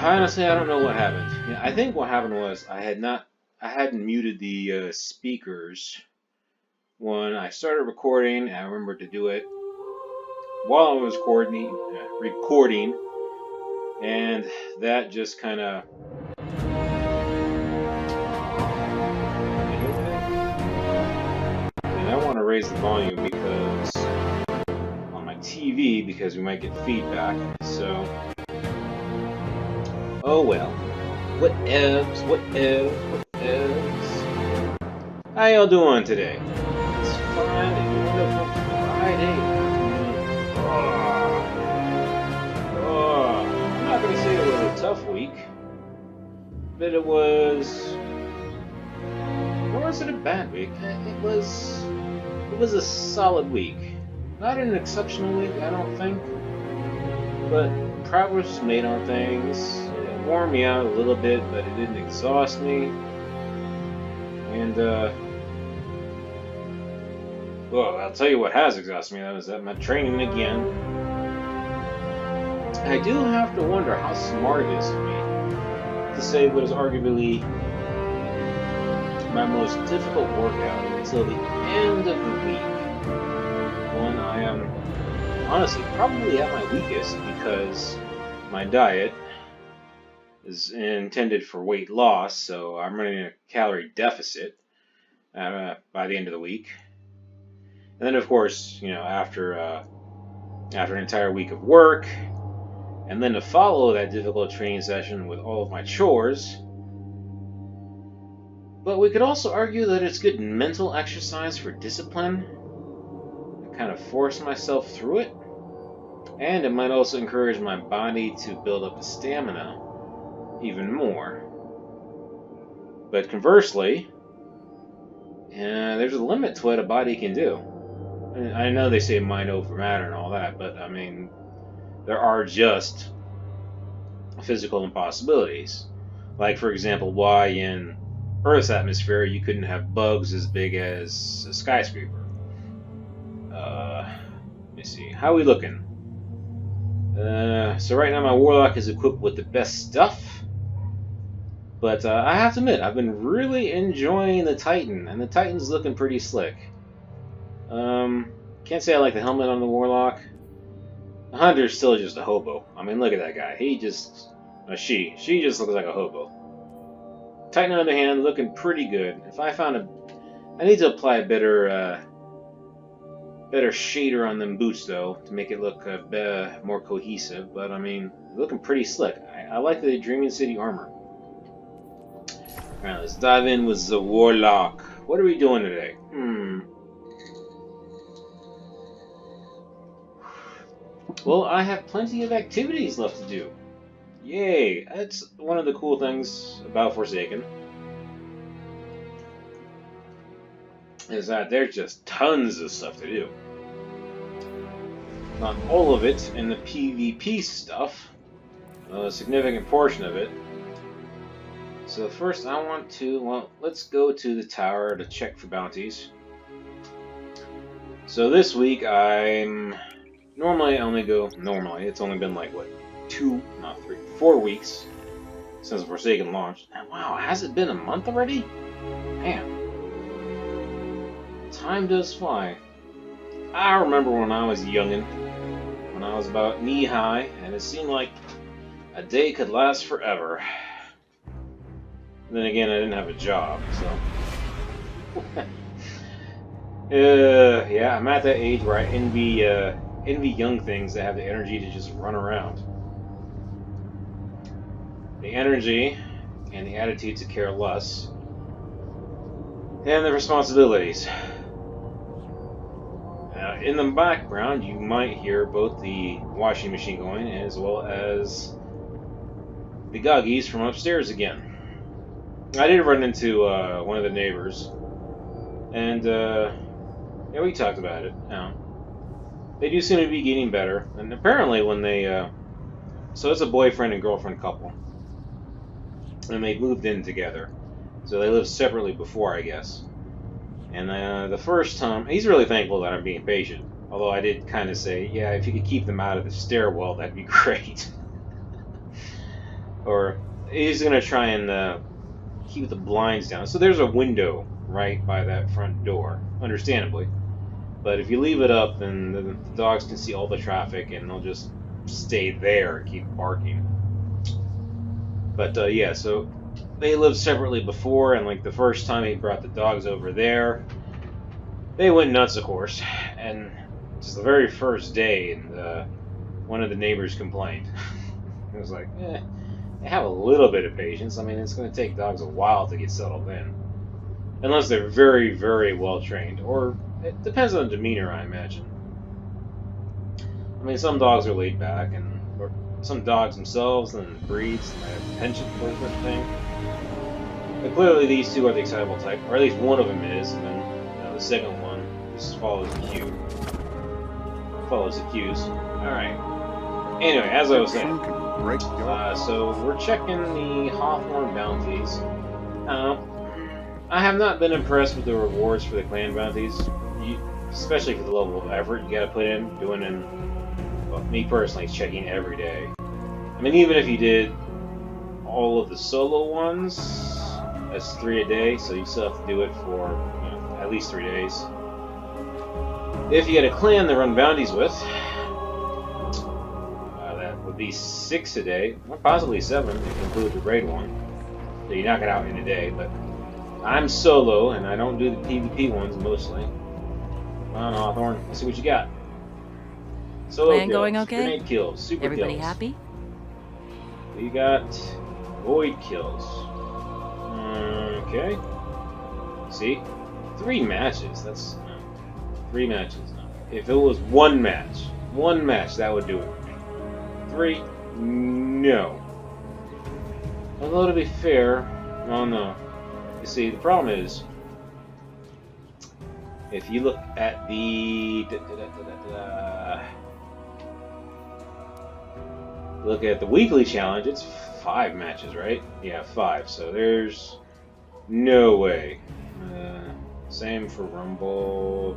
Honestly, I don't know what happened. Yeah, I think what happened was I hadn't muted the speakers when I started recording. I remembered to do it while I was recording, and that just kind of. Can you hear me now? And I want to raise the volume because on my TV because we might get feedback. So, oh well. What evs? What evs? What evs? How y'all doing today? It's fine and wonderful Friday afternoon. I'm not going to say it was a tough week, but it was. Nor was it a bad week. It was a solid week. Not an exceptional week, I don't think, but progress was made on things. It wore me out a little bit, but it didn't exhaust me. And well, I'll tell you what has exhausted me. That was that my training again. I do have to wonder how smart it is of me to say what is arguably my most difficult workout until the end of the week, when I am honestly probably at my weakest because my diet is intended for weight loss, so I'm running a calorie deficit by the end of the week. And then, of course, after an entire week of work, and then to follow that difficult training session with all of my chores. But we could also argue that it's good mental exercise for discipline. I kind of force myself through it. And it might also encourage my body to build up the stamina even more. But conversely, there's a limit to what a body can do. I know they say mind over matter and all that, but I mean, there are just physical impossibilities. Like, for example, why in Earth's atmosphere you couldn't have bugs as big as a skyscraper. Let me see. How are we looking? So right now my Warlock is equipped with the best stuff. But I have to admit, I've been really enjoying the Titan, and the Titan's looking pretty slick. Can't say I like the helmet on the Warlock. The Hunter's still just a hobo. I mean, look at that guy. She just looks like a hobo. Titan, on the other hand, looking pretty good. I need to apply a better shader on them boots though to make it look more cohesive. But I mean, looking pretty slick. I like the Dreaming City armor. Alright, let's dive in with the Warlock. What are we doing today? Well, I have plenty of activities left to do. Yay! That's one of the cool things about Forsaken. Is that there's just tons of stuff to do. Not all of it in the PvP stuff. A significant portion of it. So first let's go to the tower to check for bounties. So this week normally it's only been like 4 weeks since Forsaken launched. And wow, has it been a month already? Man, time does fly. I remember when I was youngin', when I was about knee high, and it seemed like a day could last forever. And then again, I didn't have a job, so. Yeah, I'm at that age where I envy young things that have the energy to just run around. The energy and the attitude to care less. And the responsibilities. In the background, you might hear both the washing machine going as well as the goggies from upstairs again. I did run into one of the neighbors, and yeah, we talked about it. They do seem to be getting better, and apparently when they so it's a boyfriend and girlfriend couple, and they moved in together, so they lived separately before, I guess. And the first time, he's really thankful that I'm being patient. Although I did kind of say, yeah, if you could keep them out of the stairwell, that'd be great. or he's gonna try and keep the blinds down. So there's a window right by that front door, understandably. But if you leave it up, then the dogs can see all the traffic and they'll just stay there and keep barking. But yeah, so they lived separately before, and like the first time he brought the dogs over there, they went nuts, of course. And just the very first day, and one of the neighbors complained. It was like, have a little bit of patience. I mean, it's going to take dogs a while to get settled in. Unless they're very, very well trained. Or it depends on the demeanor, I imagine. I mean, some dogs are laid back, and or some dogs themselves and breeds and have penchant for this sort of thing. But clearly, these two are the excitable type, or at least one of them is, and then the second one just follows the cue. Follows the cues. Alright. Anyway, as I was saying, so we're checking the Hawthorne bounties. I have not been impressed with the rewards for the clan bounties, especially for the level of effort you gotta put in, well, me personally, checking every day. I mean, even if you did all of the solo ones, that's 3 a day, so you still have to do it for at least 3 days. If you had a clan to run bounties with, that would be 6 a day, or possibly 7 if you include the raid one. So you knock it out in a day, but I'm solo, and I don't do the PvP ones mostly. Come on, Hawthorne, let's see what you got. Solo Plan kills, going okay? grenade kills, super Everybody kills. happy? We got void kills. Okay. See? 3 matches. That's 3 matches. If it was one match, that would do it. 3, no. Although to be fair, well, no. You see, the problem is, if you look at the look at the weekly challenge, it's 5 matches, right? Yeah, 5. So there's no way. Same for Rumble.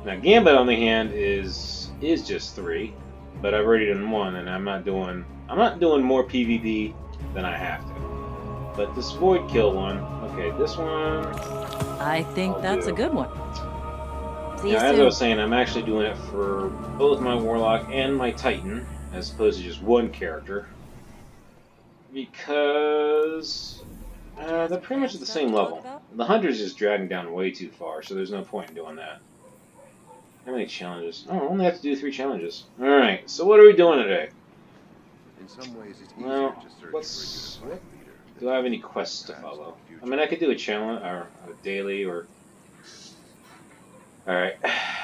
Now Gambit, on the hand, is just 3, but I've already done 1, and I'm not doing more PvP than I have to. But this void kill one, okay, this one. I think that's a good one. See you Now, as I soon. was saying, I'm actually doing it for both my Warlock and my Titan, as opposed to just one character, because they're pretty much at the same level. The Hunter's just dragging down way too far, so there's no point in doing that. How many challenges? Oh, I only have to do 3 challenges. Alright, so what are we doing today? In some ways, it's Well, easier to search for a unified leader. Do I have any quests to follow? I mean, I could do a challenge, or a daily, or... Alright,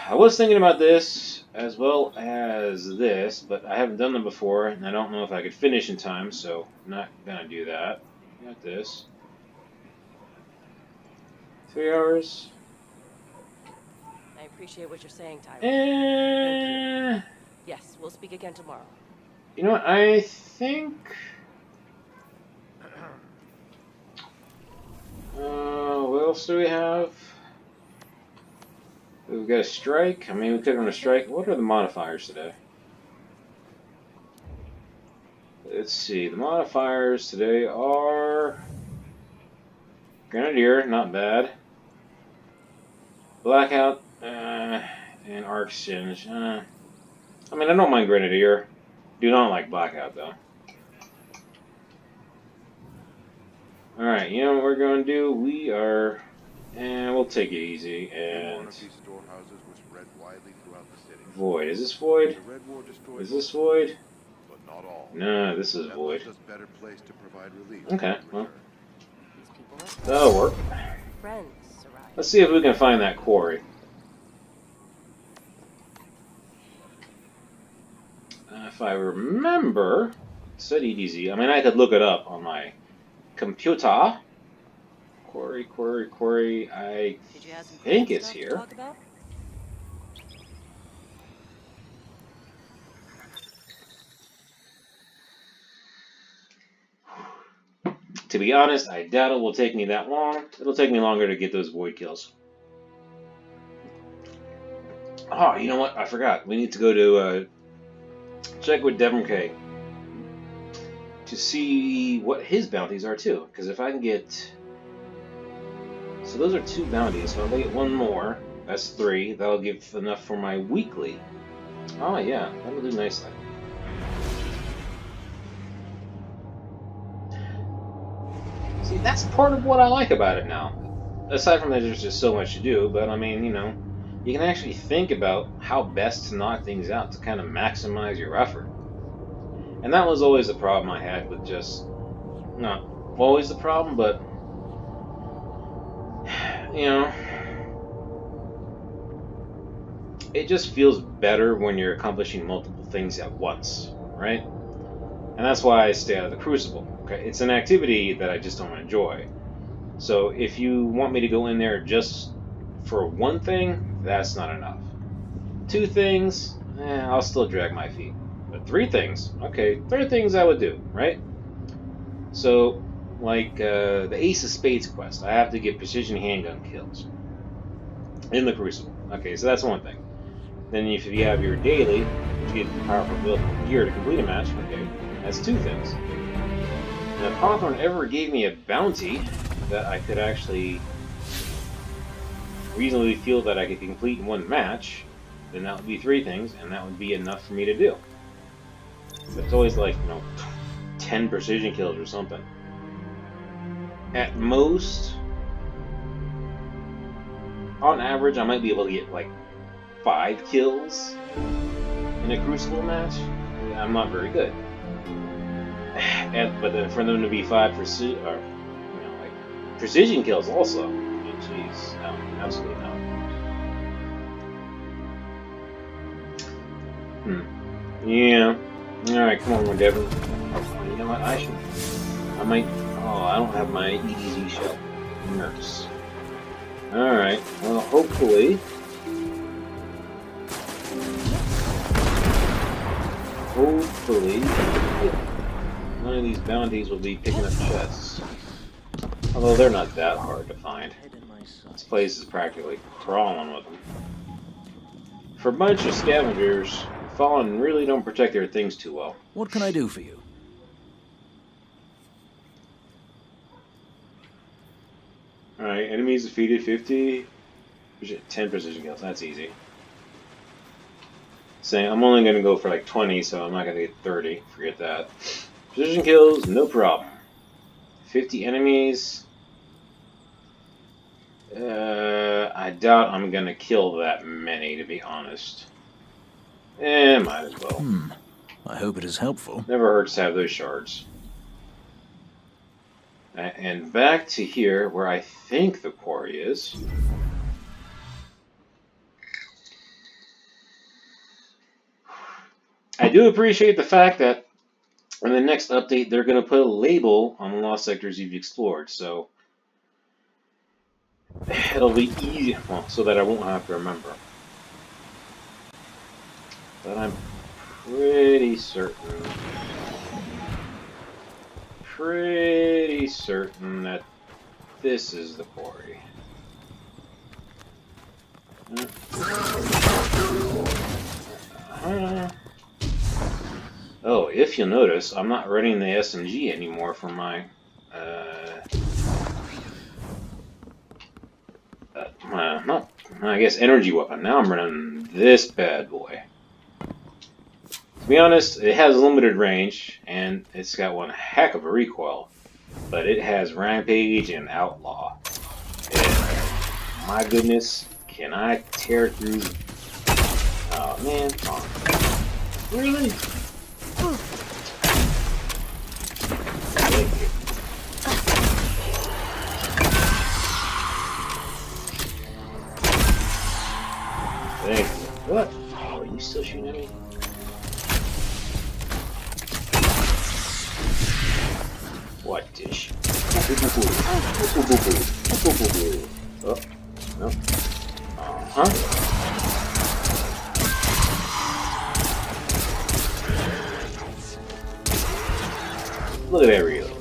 I was thinking about this, as well as this, but I haven't done them before, and I don't know if I could finish in time, so I'm not gonna do that. Got this. 3 hours. I appreciate what you're saying, Tyler. And... Yes, we'll speak again tomorrow. You know what, I think... what else do we have? We've got a strike. I mean, we could run a strike. What are the modifiers today? Let's see. The modifiers today are... Grenadier, not bad. Blackout, and Arc Singe. I mean, I don't mind Grenadier. Do not like Blackout, though. Alright, you know what we're going to do? We are... And we'll take it easy, and... Void. Is this Void? Is this Void? No, this is Void. Okay, well. That'll work. Let's see if we can find that quarry. If I remember, it said EDZ. I mean, I could look it up on my computer. Quarry. I think it's here. To be honest, I doubt it will take me that long. It'll take me longer to get those void kills. Oh, you know what? I forgot. We need to go to check with Devon K. to see what his bounties are too. Because if I can get, so those are 2 bounties. So if I get 1 more, that's 3. That'll give enough for my weekly. Oh yeah, that'll do nicely. See, that's part of what I like about it now. Aside from that, there's just so much to do, but I mean, you know, you can actually think about how best to knock things out to kind of maximize your effort. And that was always the problem I had with just, not always the problem, but, you know, it just feels better when you're accomplishing multiple things at once, right? And that's why I stay out of the Crucible. Okay, it's an activity that I just don't enjoy. So if you want me to go in there just for 1 thing, that's not enough. 2 things, I'll still drag my feet. But 3 things, okay, 3 things I would do, right? So, like the Ace of Spades quest, I have to get precision handgun kills in the Crucible. Okay, so that's 1 thing. Then if you have your daily, which gives you powerful gear to complete a match, okay, that's 2 things. And if Hawthorne ever gave me a bounty that I could actually reasonably feel that I could complete in 1 match, then that would be 3 things, and that would be enough for me to do. But it's always like, you know, 10 precision kills or something. At most, on average, I might be able to get like 5 kills in a Crucible match. I'm not very good. But then for them to be 5 precision, or you know, like precision kills also. Jeez, no, absolutely not. Yeah. All right, come on, Devin. You know what? I might. Oh, I don't have my EDZ shell. Nurse. All right. Well, hopefully. One of these bounties will be picking up chests. Although they're not that hard to find. This place is practically crawling with them. For a bunch of scavengers, Fallen really don't protect their things too well. What can I do for you? Alright, enemies defeated 50. 10 precision kills, that's easy. Saying I'm only going to go for like 20, so I'm not going to get 30. Forget that. Precision kills, no problem. 50 enemies. I doubt I'm going to kill that many, to be honest. Might as well. I hope it is helpful. Never hurts to have those shards. And back to here, where I think the quarry is. I do appreciate the fact that in the next update, they're going to put a label on the lost sectors you've explored, so it'll be easy, well, so that I won't have to remember. But I'm pretty certain that this is the quarry. Oh, if you'll notice, I'm not running the SMG anymore for my I guess energy weapon. Now I'm running this bad boy. To be honest, it has limited range, and it's got one heck of a recoil, but it has Rampage and Outlaw. And my goodness, can I tear through... Oh man, come on. Really? Thank you. Thank you. What? Oh, are you still shooting at me? What dish? Oh, no. Uh-huh. Look at that reload.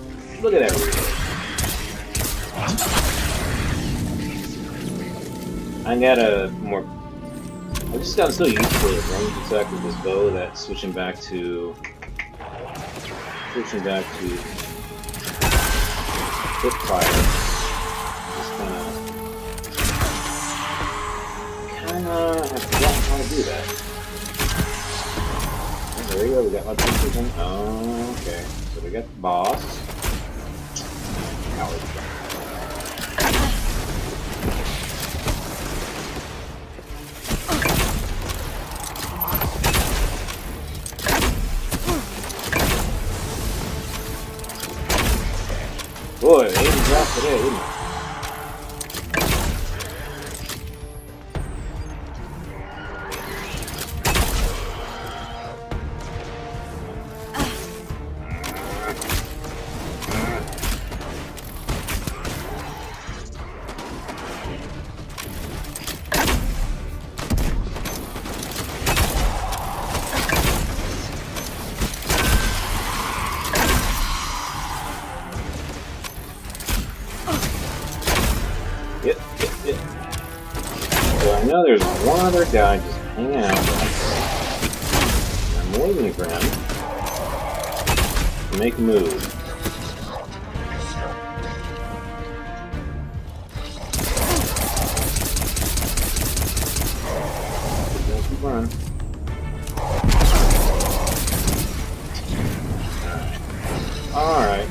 Look at that reload. I got a more... I've just gotten so used to the range attack with this bow that switching back to switching back to hip fire. Just have forgotten how to do that. Oh, there we go, we got my precision. Oh, okay. So we got the boss. Coward. Boy, they even dropped today, didn't it? Yep. So I know there's one other guy just hanging out there. I'm waiting for him to make a move. Keep running. Alright.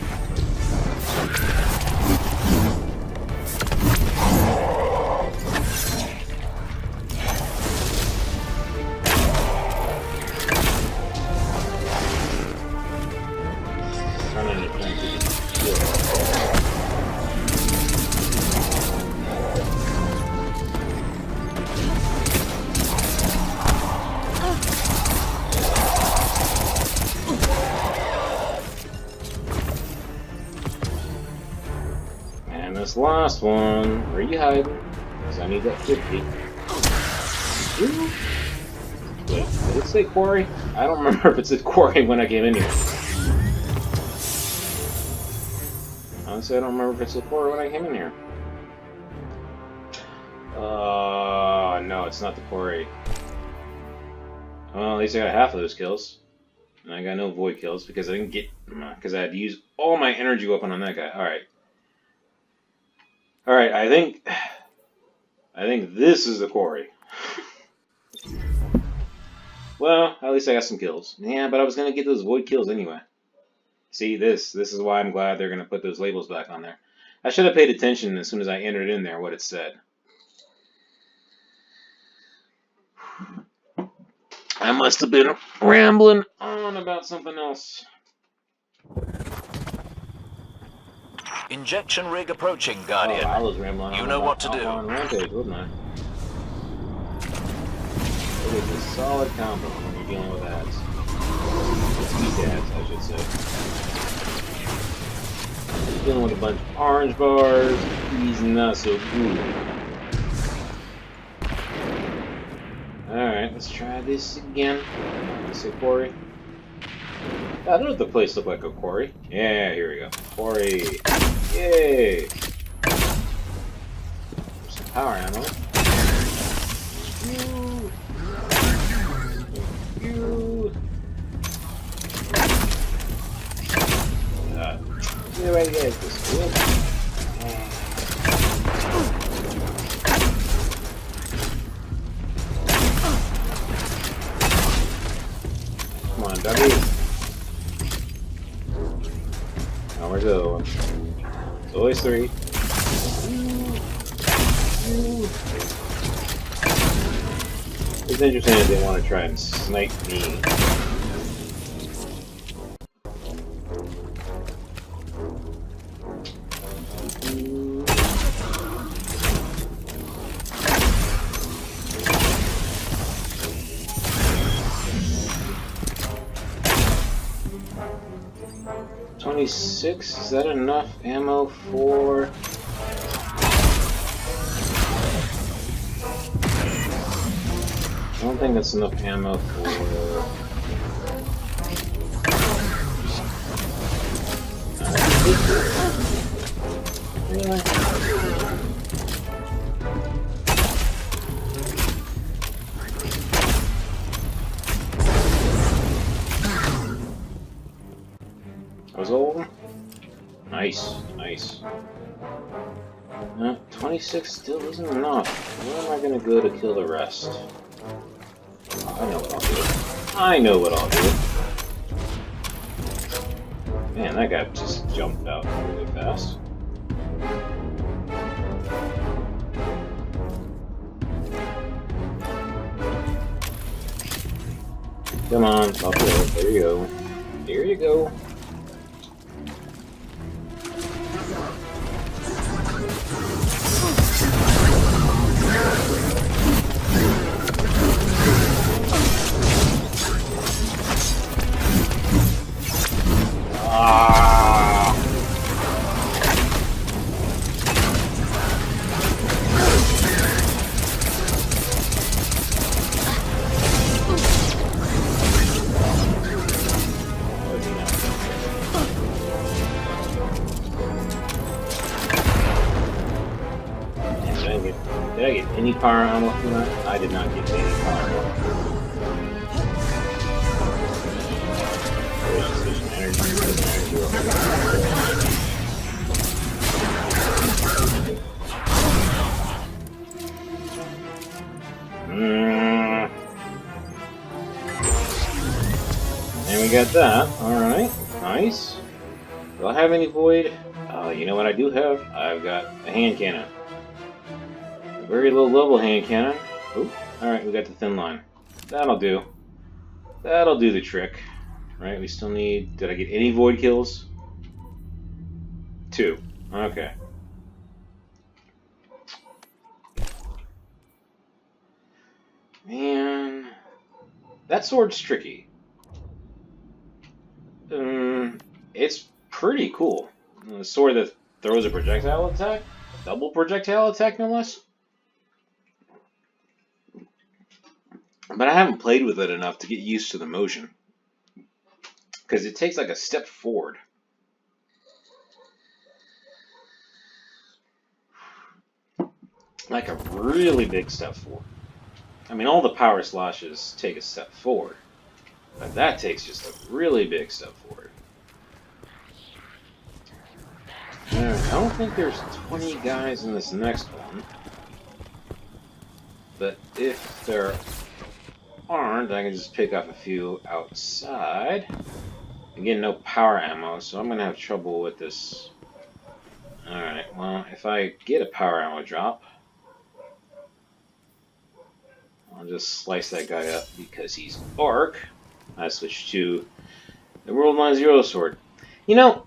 And this last one, where you hiding? Because I need that 50. Ooh. Wait, did it say quarry? I don't remember if it said quarry when I came in here. Honestly, I don't remember if it said quarry when I came in here. No, it's not the quarry. Well, at least I got half of those kills. And I got no void kills because I didn't get... because I had to use all my energy weapon on that guy. Alright. Alright, I think this is the quarry. Well, at least I got some kills. Yeah, but I was going to get those void kills anyway. See, this is why I'm glad they're going to put those labels back on there. I should have paid attention as soon as I entered in there what it said. I must have been rambling on about something else. Injection rig approaching, Guardian. Oh, I was rambling on You know what to do. on Rampage, wasn't I? It is a solid combo when you're dealing with ads. Speed ads, I should say. You're dealing with a bunch of orange bars. He's not so good. Alright, let's try this again. Is it quarry? I don't know if the place looked like a quarry. Yeah, here we go. Quarry. Yay! There's some power ammo. Yeah, right here. This good. Come on, Dougie. Now we're going. It's always 3. It's interesting if they want to try and snipe me. 26, is that enough ammo for... I don't think that's enough ammo for... Really? 26 still isn't enough. Where am I gonna go to kill the rest? I know what I'll do. I know what I'll do. Man, that guy just jumped out really fast. Come on, pop it up. There you go. There you go. Ah! Did I get any power ammo from that? I did not get any power ammo. And we got that. Alright. Nice. Do I have any void? You know what I do have? I've got a hand cannon. A very low level hand cannon. Oop. Alright, we got the thin line. That'll do. That'll do the trick. Right, we still need... Did I get any void kills? 2. Okay. Man... That sword's tricky. It's pretty cool. A sword that throws a projectile attack? Double projectile attack, no less? But I haven't played with it enough to get used to the motion. Because it takes like a step forward. Like a really big step forward. I mean, all the power slashes take a step forward. But that takes just a really big step forward. I don't think there's 20 guys in this next one. But if there aren't, I can just pick up a few outside. Again, no power ammo, so I'm going to have trouble with this. Alright, well, if I get a power ammo drop, I'll just slice that guy up because he's Arc. I switch to the World 9-0 sword. You know,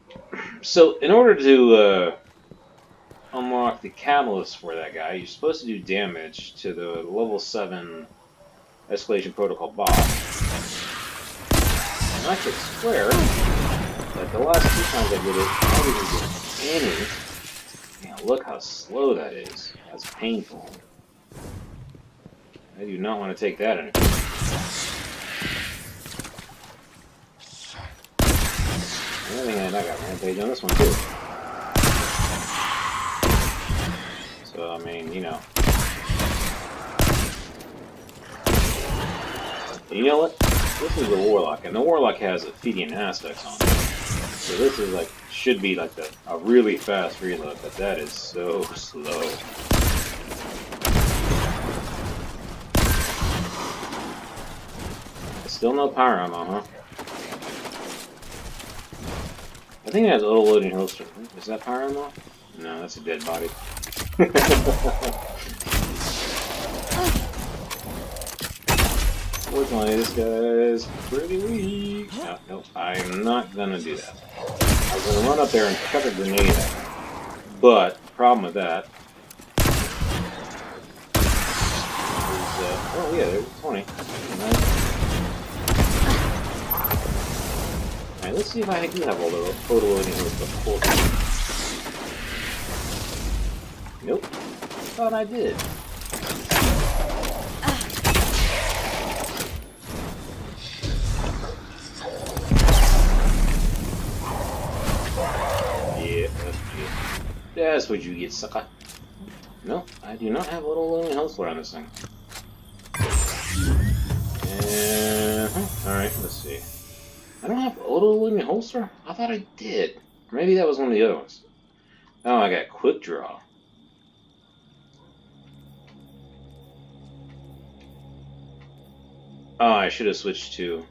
so in order to unlock the catalyst for that guy, you're supposed to do damage to the level 7 Escalation Protocol boss. And I could swear that the last 2 times I did it, I didn't get any. Man, look how slow that is. That's painful. I do not want to take that in. I think I got rampage on this one too. So I mean, you know. You know what? This is the Warlock, and the Warlock has Ophidian aspects on it. So this is like, should be like a really fast reload, but that is so slow. Still no power ammo, huh? I think it has auto-loading holster. Is that power ammo? No, that's a dead body. Fortunately, this guy's pretty weak. No, nope, I'm not gonna do that. I was gonna run up there and chuck a grenade at him. But, the problem with that is, oh yeah, there's 20. Nice. Alright, let's see if I do have all the auto-loading before. Nope. Thought I did. That's what you get, sucker. No, I do not have auto-loading health on this thing. Alright, let's see. I don't have auto-loading holster? I thought I did. Maybe that was one of the other ones. Oh, I got quick draw. Oh, I should have switched to.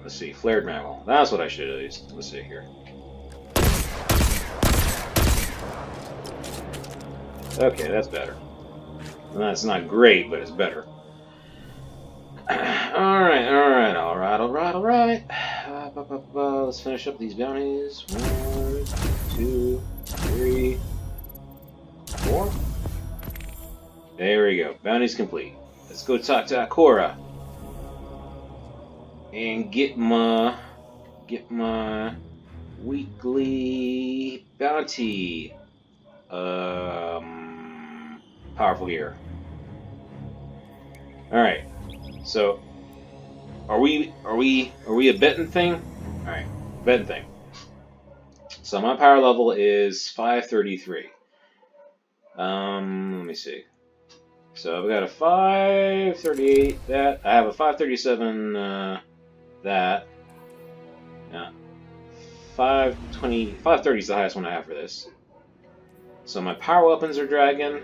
Let's see, flared magel. That's what I should have used. Let's see here. Okay, that's better. That's not great, but it's better. Alright. Let's finish up these bounties. 1, 2, 3, 4. There we go. Bounties complete. Let's go talk to Akora. And get my weekly bounty powerful gear. Alright. So are we a betting thing? Alright, betting thing. So my power level is 533. Let me see. So I've got a 538 that. I have a 537 that. Yeah. 530 is the highest one I have for this. So my power weapons are dragon.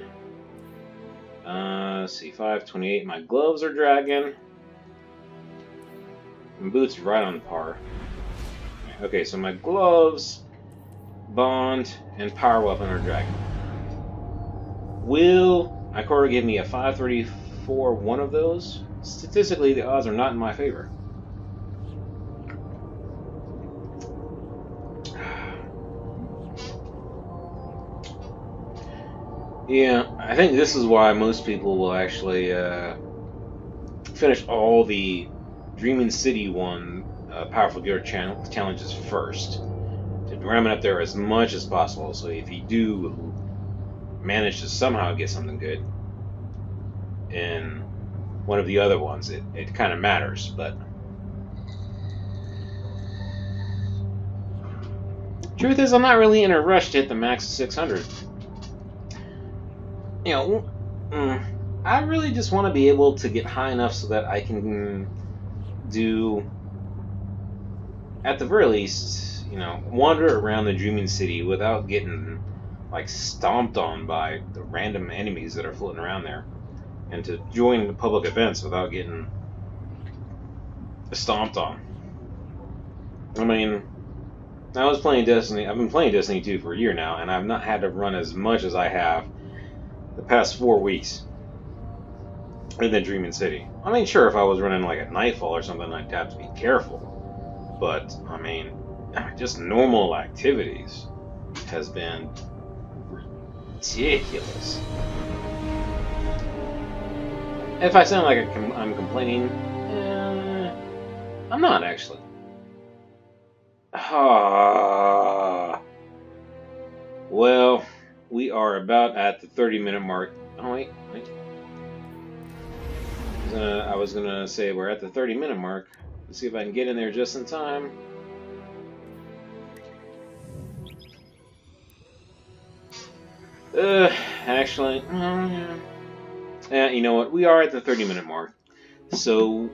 Let's see, 528. My gloves are dragon. My boots right on par. Okay, so my gloves, bond, and power weapon are dragon. Will Ikora give me a 534 one of those? Statistically, the odds are not in my favor. Yeah, I think this is why most people will actually finish all the Dreaming City one Powerful Gear challenges first, to ram it up there as much as possible. So if you do manage to somehow get something good in one of the other ones, it kind of matters. But truth is, I'm not really in a rush to hit the max 600. You know, I really just want to be able to get high enough so that I can do, at the very least, wander around the Dreaming City without getting like stomped on by the random enemies that are floating around there, and to join the public events without getting stomped on. I mean, I was playing Destiny. I've been playing Destiny 2 for a year now, and I've not had to run as much as I have the past 4 weeks in the Dreaming City. I mean, sure, if I was running like at nightfall or something, I'd have to be careful. But I mean, just normal activities has been ridiculous. If I sound like I'm complaining, I'm not actually. Well, we are about at the 30-minute mark. Oh wait. I was gonna say we're at the 30-minute mark. Let's see if I can get in there just in time. Actually, yeah, you know what? We are at the 30-minute mark. So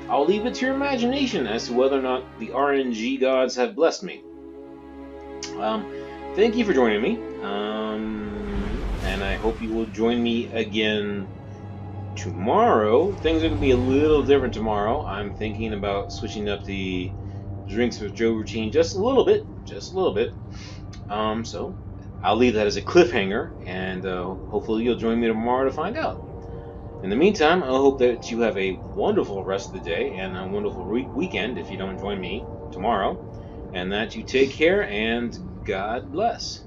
I'll leave it to your imagination as to whether or not the RNG gods have blessed me. Thank you for joining me, and I hope you will join me again tomorrow. Things are going to be a little different tomorrow. I'm thinking about switching up the Drinks with Joe routine just a little bit. So I'll leave that as a cliffhanger, and hopefully you'll join me tomorrow to find out. In the meantime, I hope that you have a wonderful rest of the day and a wonderful weekend if you don't join me tomorrow, and that you take care and God bless.